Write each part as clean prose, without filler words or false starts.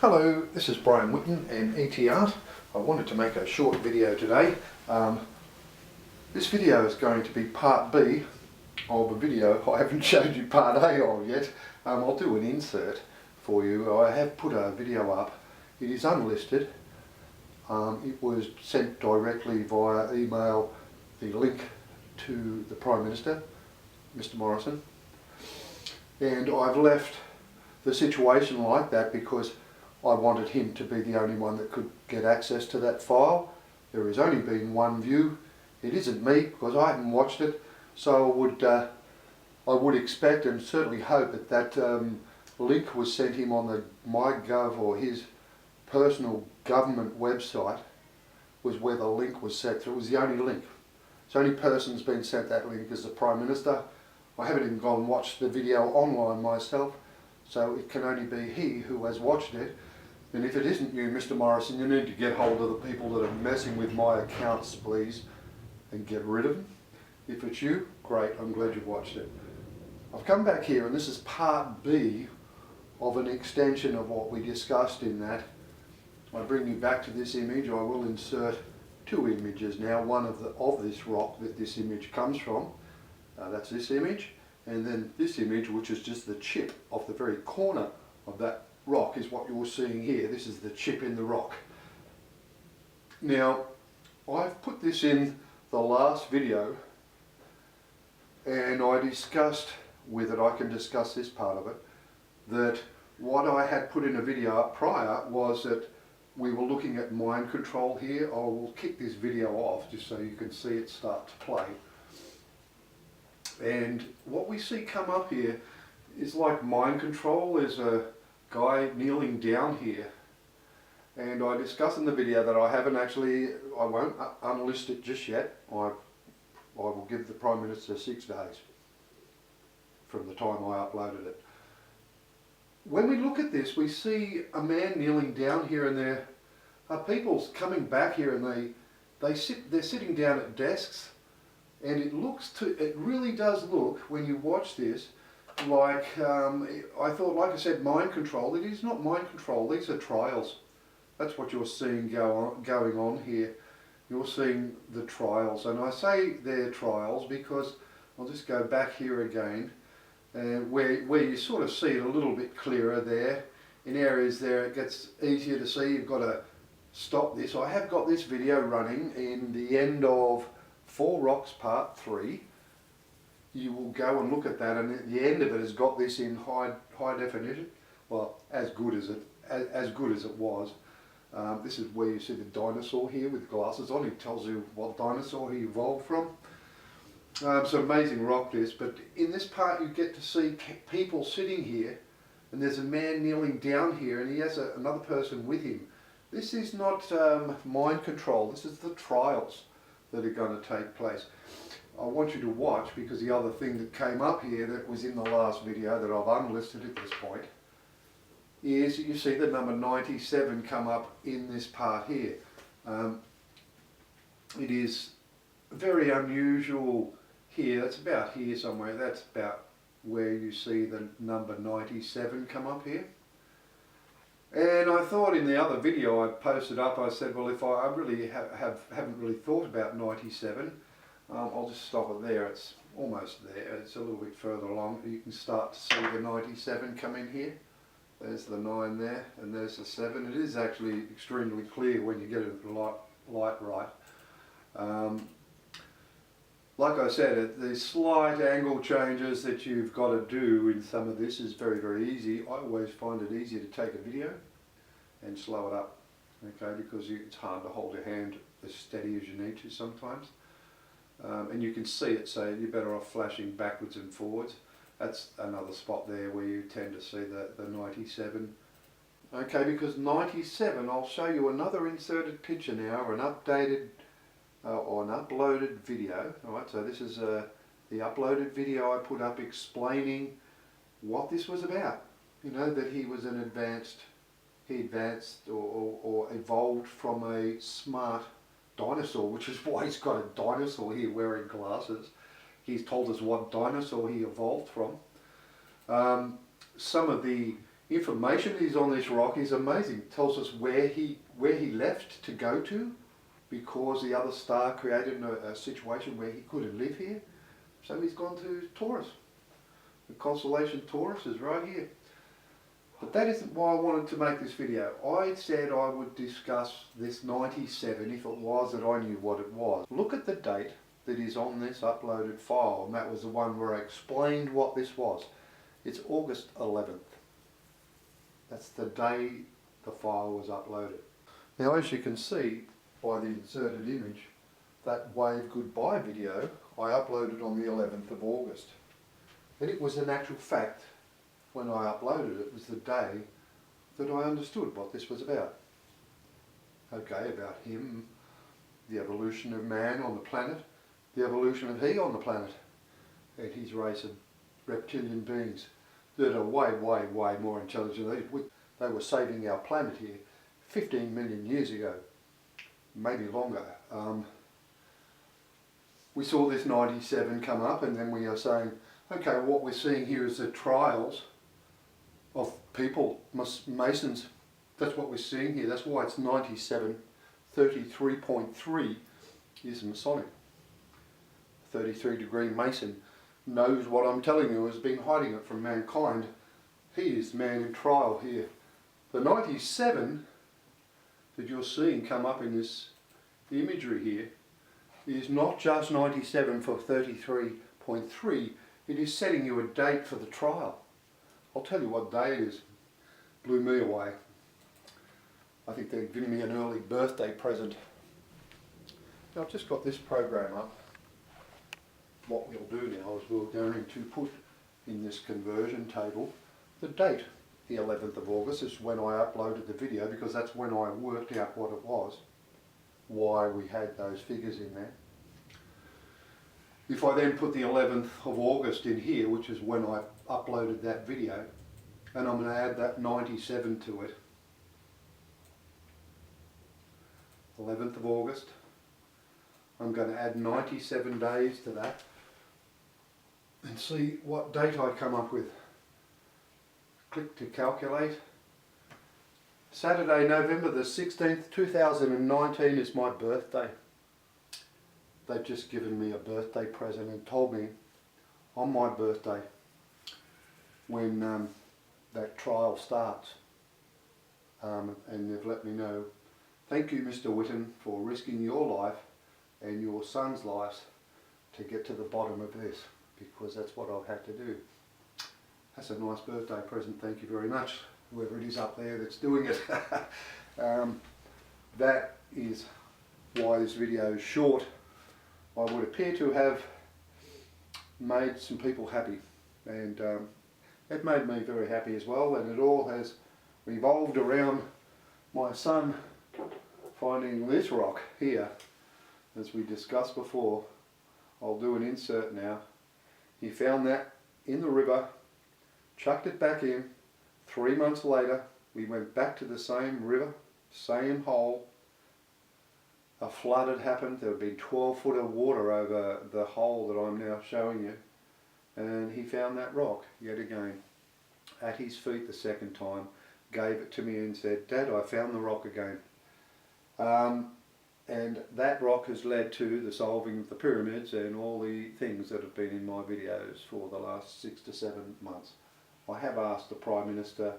Hello, this is Brian Whitten and ET Art. I wanted to make a short video today. This video is going to be part B of a video I haven't showed you part A of yet. I'll do an insert for you. I have put a video up. It is unlisted. It was sent directly via email, the link to the Prime Minister, Mr. Morrison. And I've left the situation like that because I wanted him to be the only one that could get access to that file. There has only been one view. It isn't me because I haven't watched it. So I would expect and certainly hope that that link was sent him on the MyGov or his personal government website was where the link was set through. It was the only link. The only person's been sent that link is the Prime Minister. I haven't even gone and watched the video online myself, so it can only be he who has watched it. And if it isn't you, Mr. Morrison, you need to get hold of the people that are messing with my accounts, please, and get rid of them. If it's you, great, I'm glad you've watched it. I've come back here and this is part B of an extension of what we discussed in that. I bring you back to this image. I will insert two images now, one of this rock that this image comes from. That's this image, and then this image, which is just the chip off the very corner of that rock, is what you're seeing here. This is the chip in the rock. Now, I've put this in the last video, and I discussed with it, I can discuss this part of it, that what I had put in a video up prior was that we were looking at mind control here. I will kick this video off just so you can see it start to play. And what we see come up here is like mind control. There's a guy kneeling down here. And I discussed in the video that I won't unlist it just yet. I will give the Prime Minister 6 days from the time I uploaded it. When we look at this, we see a man kneeling down here, and there are people coming back here, and they're sitting down at desks. And it really does look, when you watch this, like, I thought, like I said, mind control. It is not mind control, these are trials. That's what you're seeing going on here. You're seeing the trials. And I say they're trials because, I'll just go back here again, where you sort of see it a little bit clearer there. In areas there it gets easier to see. You've got to stop this. I have got this video running in the end of 4 Rocks Part 3. You will go and look at that, and at the end of it has got this in high definition. Well, as good as it was. This is where you see the dinosaur here with glasses on. It tells you what dinosaur he evolved from. It's an amazing rock, this. But in this part, you get to see people sitting here, and there's a man kneeling down here, and he has another person with him. This is not mind control. This is the trials that are going to take place. I want you to watch, because the other thing that came up here that was in the last video that I've unlisted at this point is you see the number 97 come up in this part here. It is very unusual here. It's about here somewhere. That's about where you see the number 97 come up here. And I thought in the other video I posted up, I said, well, if I really haven't really thought about 97, I'll just stop it there. It's almost there. It's a little bit further along. You can start to see the 97 come in here. There's the 9 there, and there's the 7. It is actually extremely clear when you get it light right. Like I said, the slight angle changes that you've got to do in some of this is very, very easy. I always find it easier to take a video and slow it up, okay, because it's hard to hold your hand as steady as you need to sometimes. And you can see it, so you're better off flashing backwards and forwards. That's another spot there where you tend to see the 97. Okay, because 97, I'll show you another inserted picture now, or an updated or an uploaded video. Alright, so this is the uploaded video I put up explaining what this was about. You know, that he was he advanced or evolved from a smart dinosaur, which is why he's got a dinosaur here wearing glasses. He's told us what dinosaur he evolved from. Some of the Information is on this rock is amazing. It tells us where he left to go to, because the other star created a situation where he couldn't live here. So he's gone to Taurus. The constellation Taurus is right here. But that isn't why I wanted to make this video. I said I would discuss this 97 if it was that I knew what it was. Look at the date that is on this uploaded file, and that was the one where I explained what this was. It's August 11th. That's the day the file was uploaded. Now, as you can see by the inserted image, that wave goodbye video I uploaded on the 11th of August. And it was an actual fact, when I uploaded it, was the day that I understood what this was about. Okay, about him, the evolution of man on the planet, the evolution of he on the planet, and his race of reptilian beings that are way, way, way more intelligent. They were saving our planet here 15 million years ago, maybe longer. We saw this 97 come up, and then we are saying, okay, what we're seeing here is the trials of people, Masons. That's what we're seeing here. That's why it's 97. 33.3 is Masonic. 33-degree Mason knows what I'm telling you, has been hiding it from mankind. He is man in trial here. The 97 that you're seeing come up in this imagery here is not just 97 for 33.3, it is setting you a date for the trial. I'll tell you what day it is. Blew me away. I think they've given me an early birthday present. Now, I've just got this program up. What we'll do now is we're going to put in this conversion table the date. The 11th of August is when I uploaded the video, because that's when I worked out what it was, why we had those figures in there. If I then put the 11th of August in here, which is when I uploaded that video, and I'm going to add that 97 to it. 11th of August, I'm going to add 97 days to that and see what date I come up with. Click to calculate. Saturday, November the 16th, 2019 is my birthday. They've just given me a birthday present and told me on my birthday, when that trial starts, and they've let me know, thank you Mr. Whitten for risking your life and your son's life to get to the bottom of this, because that's what I've had to do. That's a nice birthday present, thank you very much, whoever it is up there that's doing it. That is why this video is short. I would appear to have made some people happy, and it made me very happy as well, and it all has revolved around my son finding this rock here. As we discussed before, I'll do an insert now. He found that in the river, chucked it back in. 3 months later, we went back to the same river, same hole. A flood had happened. There had been 12 foot of water over the hole that I'm now showing you. And he found that rock yet again at his feet the second time, gave it to me and said, Dad, I found the rock again. And that rock has led to the solving of the pyramids and all the things that have been in my videos for the last 6 to 7 months. I have asked the Prime Minister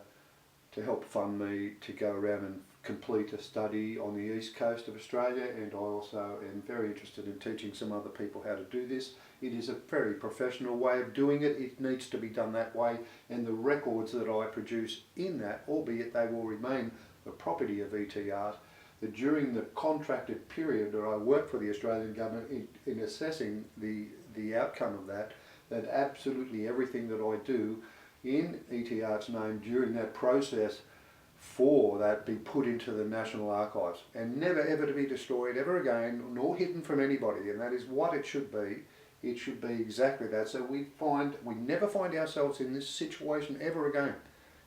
to help fund me to go around and complete a study on the east coast of Australia, and I also am very interested in teaching some other people how to do this. It is a very professional way of doing it. It needs to be done that way, and the records that I produce in that, albeit they will remain the property of ET Art, that during the contracted period that I worked for the Australian government in assessing the outcome of that, that absolutely everything that I do in ET Art's name during that process for that be put into the National Archives and never ever to be destroyed ever again, nor hidden from anybody, and that is what it should be. It should be exactly that, so we never find ourselves in this situation ever again.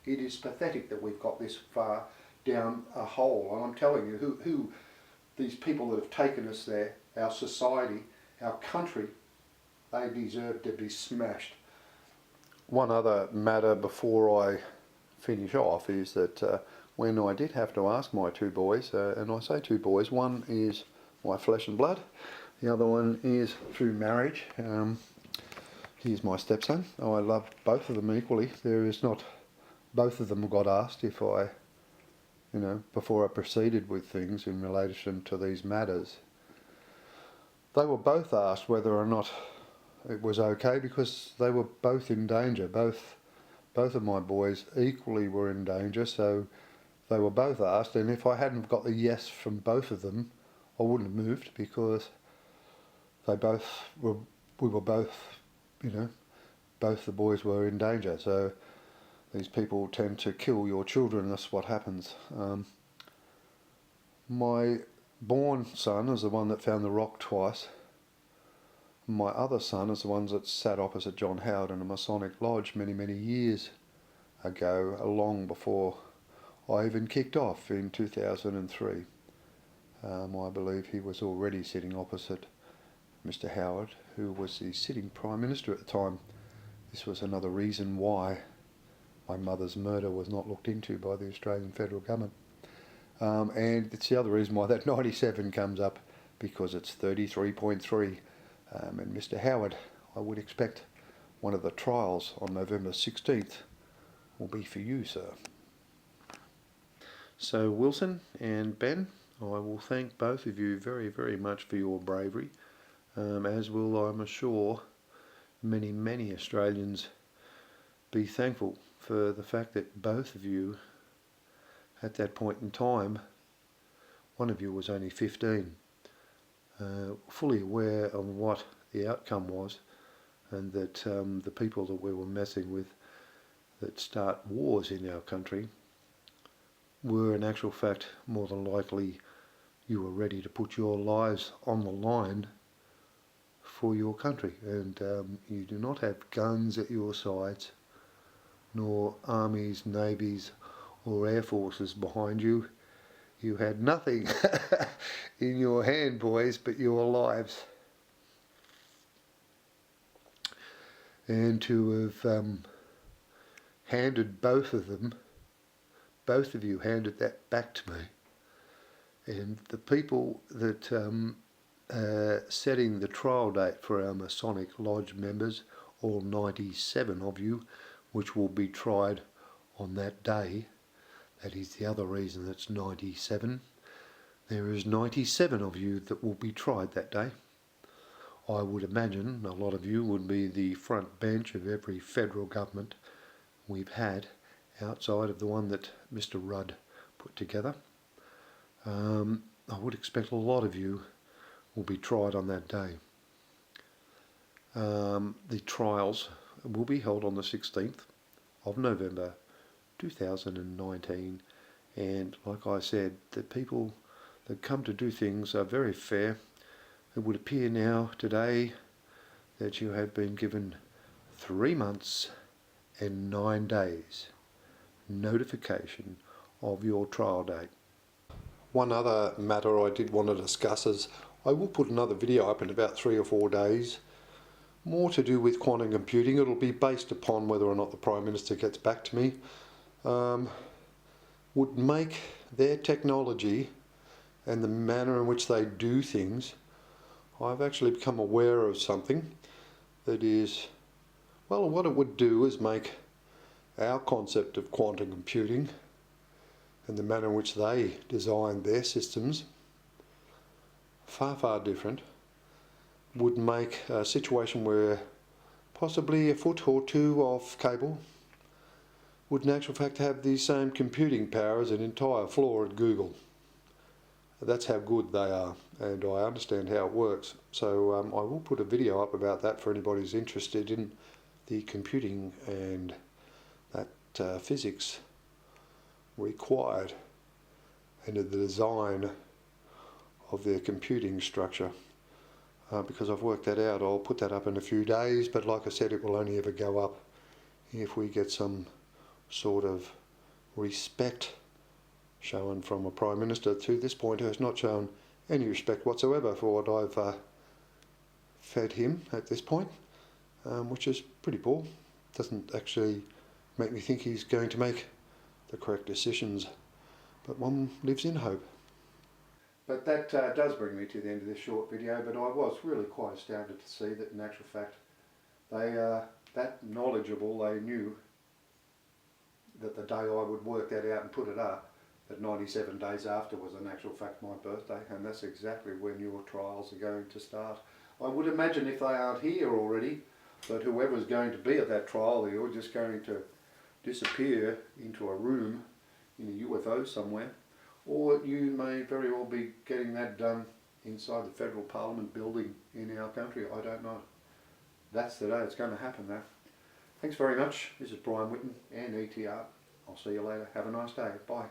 It is pathetic that we've got this far down a hole, and I'm telling you, who these people that have taken us there, our society, our country, they deserve to be smashed. One other matter before I finish off is that when I did have to ask my two boys, and I say two boys, one is my flesh and blood, the other one is through marriage. He's my stepson. I love both of them equally. Both of them got asked if I, before I proceeded with things in relation to these matters. They were both asked whether or not it was okay, because they were both in danger. Both of my boys equally were in danger, so they were both asked, and if I hadn't got the yes from both of them, I wouldn't have moved, because we were both, both the boys were in danger. So these people tend to kill your children, that's what happens. My born son is the one that found the rock twice. My other son is the one that sat opposite John Howard in a Masonic lodge many, many years ago, long before I even kicked off in 2003. I believe he was already sitting opposite Mr. Howard, who was the sitting Prime Minister at the time. This was another reason why my mother's murder was not looked into by the Australian Federal Government. And it's the other reason why that 97 comes up, because it's 33.3. And Mr. Howard, I would expect one of the trials on November 16th will be for you, sir. So Wilson and Ben, I will thank both of you very, very much for your bravery, as will, I'm sure, many, many Australians be thankful for the fact that both of you, at that point in time, one of you was only 15, fully aware of what the outcome was, and that the people that we were messing with that start wars in our country were in actual fact more than likely you were ready to put your lives on the line for your country, and you do not have guns at your sides, nor armies, navies or air forces behind you. You had nothing in your hand, boys, but your lives. And to have handed both of you handed that back to me. And the people that setting the trial date for our Masonic Lodge members, all 97 of you, which will be tried on that day. That is the other reason it's 97. There is 97 of you that will be tried that day. I would imagine a lot of you would be the front bench of every federal government we've had, outside of the one that Mr. Rudd put together. I would expect a lot of you will be tried on that day. The trials will be held on the 16th of November 2019, and like I said, the people that come to do things are very fair. It would appear now today that you have been given 3 months and 9 days notification of your trial date. One other matter I did want to discuss is I will put another video up in about 3 or 4 days, more to do with quantum computing. It'll be based upon whether or not the Prime Minister gets back to me. Would make their technology and the manner in which they do things, I've actually become aware of something that is, well, what it would do is make our concept of quantum computing and the manner in which they design their systems far, far different. Would make a situation where possibly a foot or two of cable would in actual fact have the same computing power as an entire floor at Google. That's how good they are, and I understand how it works. So I will put a video up about that for anybody who's interested in the computing and that physics required and the design of their computing structure. Because I've worked that out. I'll put that up in a few days, but like I said, it will only ever go up if we get some sort of respect shown from a Prime Minister to this point who has not shown any respect whatsoever for what I've fed him at this point, which is pretty poor. Doesn't actually make me think he's going to make the correct decisions. But one lives in hope. But that does bring me to the end of this short video, but I was really quite astounded to see that in actual fact they that knowledgeable. They knew that the day I would work that out and put it up, that 97 days after was in actual fact my birthday, and that's exactly when your trials are going to start. I would imagine if they aren't here already, that whoever's going to be at that trial, you're just going to disappear into a room in a UFO somewhere, or you may very well be getting that done inside the Federal Parliament building in our country. I don't know. That's the day it's going to happen now. Thanks very much. This is Brian Whitten and ETR. I'll see you later. Have a nice day. Bye.